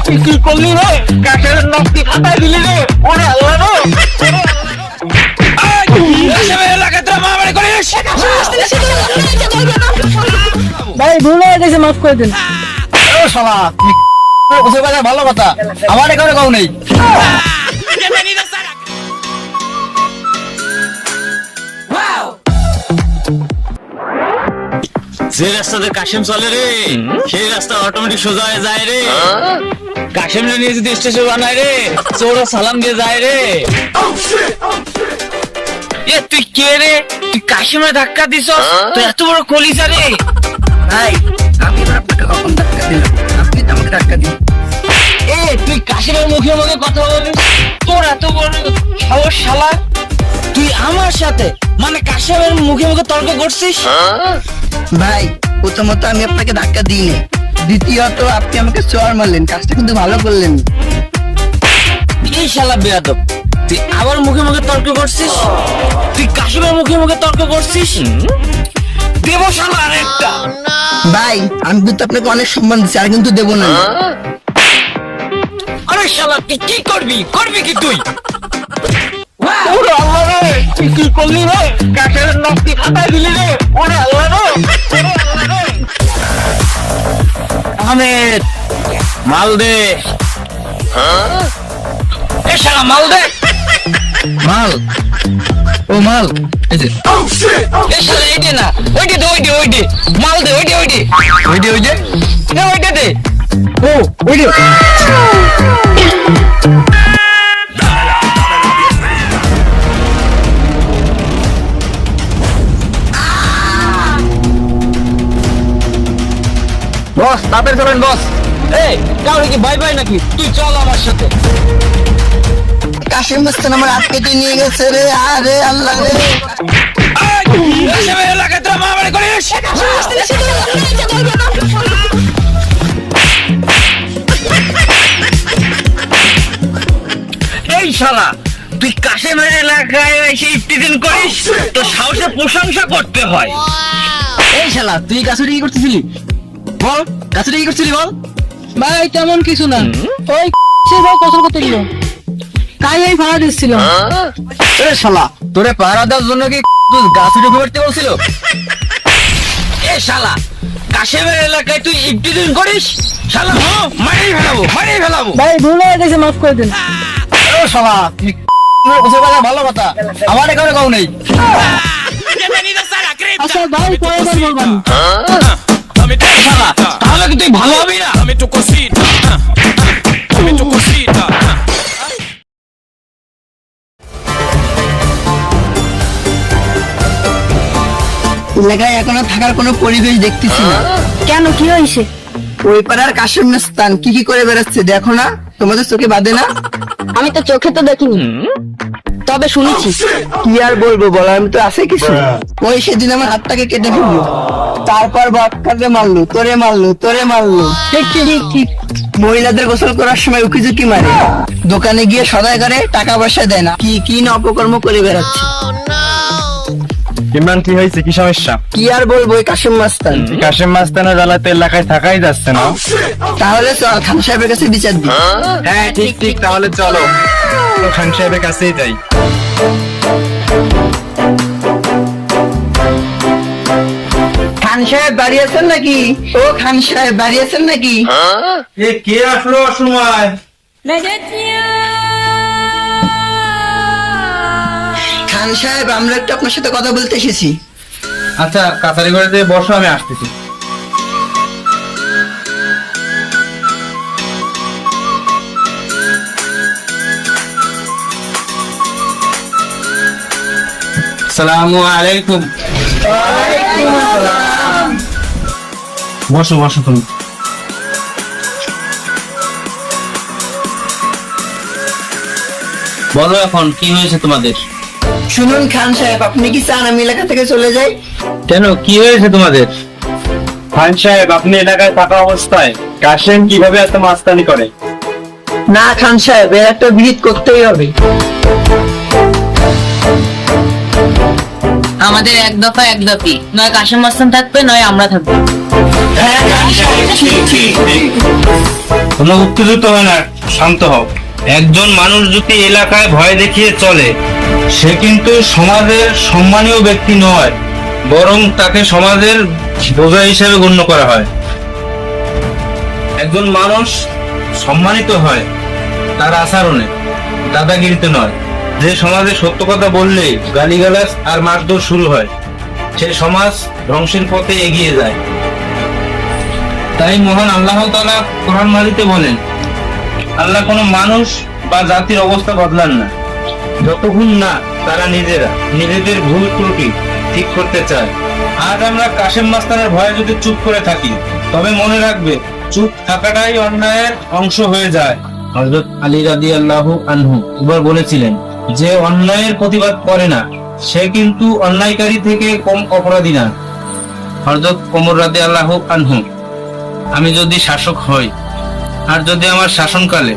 তুই কি করলি রে? কাশের নকটি ফাটাই দিলি রে। ওরে আল্লাহ রে। ভাই ভুল হয়ে গেছে, মাফ করে দিন। ও শালা, তুই বুঝে পারা ভালো কথা। আমার এখানে কাউ নেই। যে রাস্তাতে কাশিম চলে রে, সেই রাস্তা অটোমেটিক সোজা হয়ে যায় রে। কাশিম নিয়ে যদি স্টেশন বানায় রে, চোরা সালাম দিয়ে যায় রে। এ তুই কে রে? তুই কাশিমে ধাক্কা দিছস? তুই এত বড় কলিজা রে? ভাই, আমি আপনাকে কখন ধাক্কা দিলাম? আপনি তো আমাকে ধাক্কা দিন। এ তুই কাশিমের মুখে মুখে কথা বলিস? তোর এত বড় সাহস শালা! তুই আমার সাথে মানে কাশিমের মুখে মুখে তর্ক করছিস? ভাই, প্রথমত আমি আপনাকে ধাক্কা দিইনি। দ্বিতীয়ত আপনি আমাকে চর মারলেন, কাজটা কিন্তু ভালো করলেন। এই শালা বেয়াদব, তুই আবার মুখে মুখে তর্ক করছিস? তুই কাশিমের মুখে মুখে তর্ক করছিস? দেব শালা আরেকটা। ভাই, আমি কিন্তু আপনাকে অনেক সম্মান দিচ্ছি, আর কিন্তু দেবো না। আরে শালা তুই কি করবি? করবি কি তুই? ওরে আল্লাহ রে, তুই কি করলি রে? কাশের নকটি ফাটাই দিলি রে। ওরে আল্লাহ রে। আহমেদ, মাল দে। এ শালা মাল দে। মাল? ও মাল? এই যে। এ শালা এইটা না, ওইটা দে, ওইটা মাল দে, ওইটা ওইটা দে। ও, ওই যে। বস, তাড়াতাড়ি চলেন বস। এই কাউরে কি বাই বাই নাকি? তুই চল আমার সাথে। কাশিম মাস্তান আমার আটকে নিয়ে গেছে রে। আরে আল্লাহ রে। এই শালা, তুই কাশেমের এলাকায় এসে ইফতিদিন করিস? তো সাহসের প্রশংসা করতে হয়। এই শালা, তুই গাছুরি কি করতেছিলি? বল, গাছুরি কি করছিলি বল? ভাই তেমন কিছু না, ওই সে ভাই গোসল করতে গেল, তাই এই ভাড়া দিচ্ছিল। এ শালা, তোরে পাহারা দেওয়ার জন্য কি তুই গাছুরি করতে বলছিল? এ শালা, কাশেমের এলাকায় তুই ইফতিদিন করিস? শালা মারিয়ে ফেলাবো। ভাই ভুল হয়ে গেছে, মাফ করে দিন। ও শালা, তুই বুঝে পারা ভালো কথা। আমার এখানে কাউ নেই। আচ্ছা ভাই, পরেরবার বলবেন। শালা, তাহলে কি তুই ভালো হবি না? এলাকায় এখন আর থাকার কোনো পরিবেশ দেখতেছি না। কেন, কি হয়েছে? ওই পাড়ার কাশিম মাস্তান কি করে বেড়াচ্ছে দেখো না? তোমাদের চোখে বাঁধে না? আমি তো চোখে তো দেখিনি, তবে শুনেছি। কি আর বলবো বলো, আমি তো আছে কিছু। ওই সেদিন আমার হাতটাকে কেটে ফেললো, তারপর বক্কারে মারলো, তোরে মারলো। ঠিক। মহিলাদের গোসল করার সময় উকি ঝুঁকি মারে, দোকানে গিয়ে সদাই করে, টাকা পয়সা দেয় না, কি না অপকর্ম করে বেড়াচ্ছে। ইমরান, কি হয়েছে? কি সমস্যা? কি আর বলবো, ওই কাশিম মাস্তান। কাশিম মাস্তানের জ্বালাতে এলাকায় থাকাই যাচ্ছে না। তাহলে চল খান সাহেবের কাছে বিচার দিই। হ্যাঁ ঠিক, তাহলে চলো খান সাহেবের কাছেই যাই। খান সাহেব বাড়ি আছেন নাকি? ও খান সাহেব বাড়ি আছেন নাকি? এ কে আসলো অসময়? খান সাহেব, আমরা একটু আপনার সাথে কথা বলতে এসেছি। আচ্ছা, কাছারি করে দিয়ে বসো, আমি আসতেছি। আসসালামু আলাইকুম। বসো তুমি। বলো এখন কি হয়েছে তোমাদের? শুনুন খান সাহেব, আপনি কি চান আমি এলাকা থেকে চলে যাই? কেন, কি হয়েছে তোমাদের? খান সাহেব, আপনি এলাকায় থাকা অবস্থায় কাশেম কিভাবে এত মাস্তানি করে? না খান সাহেব, এর একটা বিহিত করতেই হবে। আমাদের এক দফা এক দাবি, নয় কাশেম মাস্তান থাকবে, নয় আমরা থাকবো। হ্যাঁ খান সাহেব, ঠিক। কোনো উত্তেজিত হয় না, শান্ত হও। একজন মানুষ যদি এলাকায় ভয় দেখিয়ে চলে, সে কিন্তু সমাজের সম্মানীয় ব্যক্তি নয়, বরং তাকে সমাজের বোঝা হিসেবে গণ্য করা হয়। একজন মানুষ সম্মানিত হয় তার আচরণে, দাদাগিরিতে নয়। যে সমাজে সত্য কথা বললেই গালিগালাজ আর মারধর শুরু হয়, সে সমাজ ধ্বংসের পথে এগিয়ে যায়। তাই মহান আল্লাহ তাআলা কোরআন মাজিদে বলেন, আল্লাহ কোনো মানুষ বা জাতির অবস্থা বদলান না যতক্ষণ না তারা নিজেদের ভুল ত্রুটি ঠিক করতে চায়। আজ আমরা কাশেম মাস্তানের ভয়ে যদি চুপ করে থাকি, তবে মনে রাখবে চুপ থাকাটাই অন্যায়ের অংশ হয়ে যায়। হযরত আলী রাদিয়াল্লাহু আনহু একবার বলেছিলেন, যে অন্যায়ের প্রতিবাদ করে না সে কিন্তু অন্যায়কারী থেকে কম অপরাধী না। হযরত ওমর রাদিয়াল্লাহু আনহু, আমি যদি শাসক হই আর যদি আমার শাসনকালে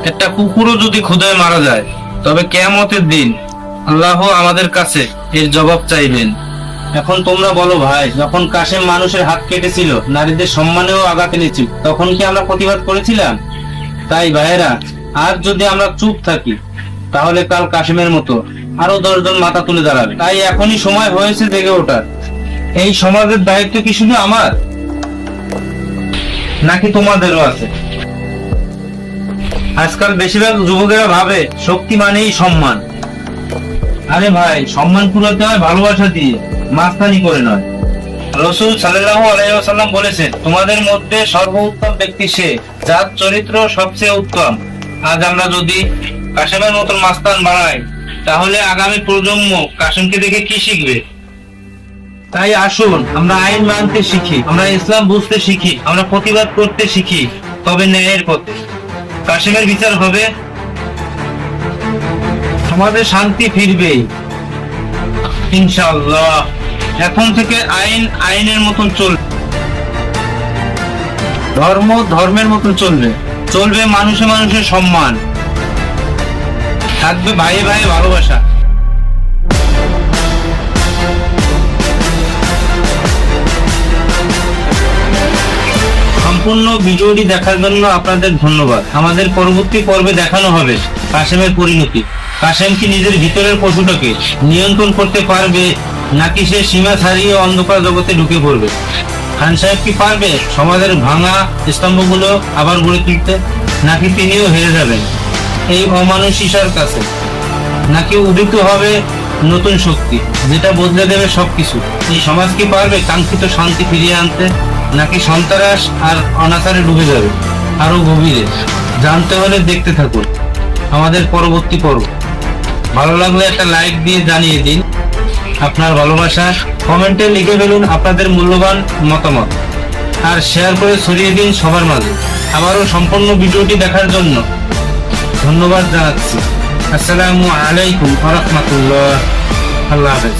একটা কুকুরও যদি ক্ষুধায় মারা যায়, তবে কিয়ামতের দিন আল্লাহ আমাদের কাছে এর জবাব চাইবেন। এখন তোমরা বলো ভাই, যখন কাশেম মানুষের হাত কেটেছিল, নারীদের সম্মানেও আঘাত এনেছিল, তখন কি আমরা প্রতিবাদ করেছিলাম? তাই ভাইয়েরা, আজ যদি আমরা চুপ থাকি, তাহলে কাল কাশেমের মতো আরো 10 জন মাথা তুলে দাঁড়াবে। তাই এখনই সময় হয়েছে জেগে ওঠার। এই সমাজের দায়িত্ব কি শুধু আমার, নাকি তোমাদেরও আছে? আজকাল বেশিরভাগ যুবকেরা ভাবে শক্তি মানেই সম্মান। আরে ভাই, সম্মান কুড়াতে হয় ভালোবাসা দিয়ে, মাস্তানি করে নয়। রাসূল সাল্লাল্লাহু আলাইহি ওয়াসাল্লাম বলেছেন, তোমাদের মধ্যে সর্বোত্তম ব্যক্তি সে যার চরিত্র সবচেয়ে উত্তম। আজ আমরা যদি কাশেমের মতন মাস্তান বানাই, তাহলে আগামী প্রজন্ম কাশেমকে দেখে কি শিখবে? তাই আসুন আমরা আইন মানতে শিখি, আমরা ইসলাম বুঝতে শিখি, আমরা প্রতিবাদ করতে শিখি, তবে ন্যায়ের পথে। কাশেমের বিচার হবে, সমাজে শান্তি ফিরবে ইনশাআল্লাহ। এখন থেকে আইন আইনের মতন চলবে, ধর্ম ধর্মের মতন চলবে, চলবে মানুষে মানুষের সম্মান, থাকবে ভাইয়ে ভাইয়ে ভালোবাসা। সম্পূর্ণ ভিডিওটি দেখার জন্য আপনাদের ধন্যবাদ। আমাদের পরবর্তী পর্বে দেখানো হবে কাশেমের পরিণতি। কাশেম কি নিজের ভিতরের পশুটাকে নিয়ন্ত্রণ করতে পারবে, নাকি সে সীমা ছাড়িয়ে অন্ধকার জগতে ঢুকে পড়বে? খান সাহেব কি পারবে সমাজের ভাঙা স্তম্ভগুলো আবার গড়ে তুলতে, নাকি তিনিও হেরে যাবেন এই অমানুষিসার কাছে? নাকি উদিত হবে নতুন শক্তি, যেটা বদলে দেবে সবকিছু? এই সমাজ কি পারবে কাঙ্ক্ষিত শান্তি ফিরিয়ে আনতে, নাকি সন্ত্রাস আর অনাচারে ডুবে যাবে আরো গভীরে? জানতে হলে দেখতে থাকুন আমাদের পরবর্তী পর্ব। ভালো লাগলে একটা লাইক দিয়ে জানিয়ে দিন আপনার ভালোবাসা, কমেন্টে লিখে ফেলুন আপনাদের মূল্যবান মতামত, আর শেয়ার করে ছড়িয়ে দিন সবার মাঝে। আবারও সম্পূর্ণ ভিডিওটি দেখার জন্য ধন্যবাদ জানাচ্ছি। আসসালামু আলাইকুম ওয়া রাহমাতুল্লাহ। আল্লাহ হাফেজ।